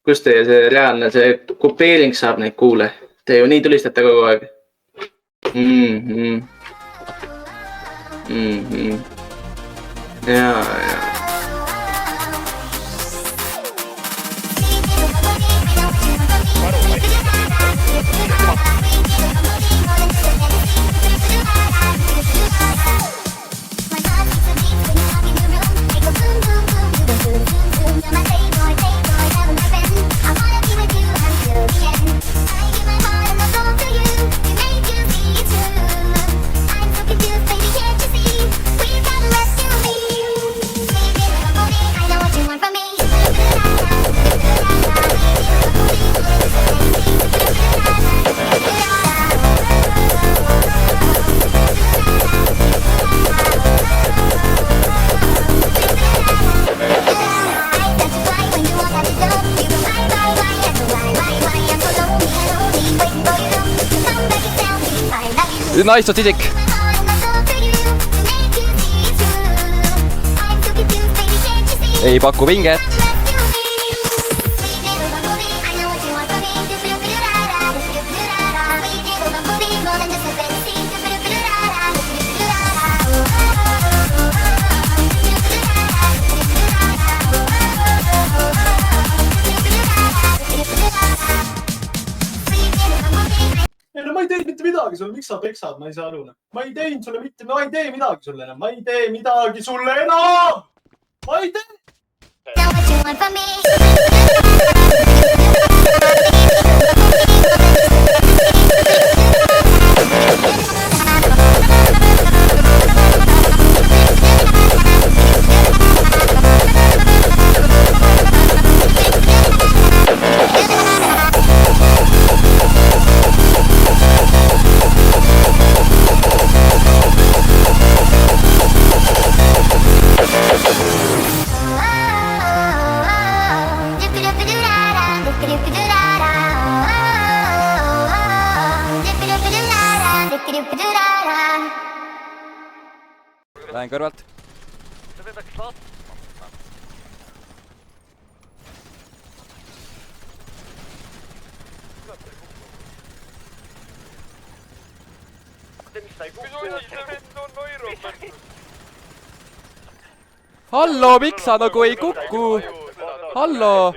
Kust teie see reaalne, see kopeering saab neid kuule? Te ju nii tulistate kogu aeg. Jaa. Nice sisik. Ei paku vinget. No ma ei teinud mitte midagi sulle, miks sa peksad, ma ei saa aru. Ma ei teinud sulle mitte, ma ei tee midagi sulle enam, ma ei tee midagi sulle enam! Ma ei tee! Lähen kõrvalt. See peaks laskma. Mis sa ei kukku? Hallo, miks sa nagu ei kuku? Hallo!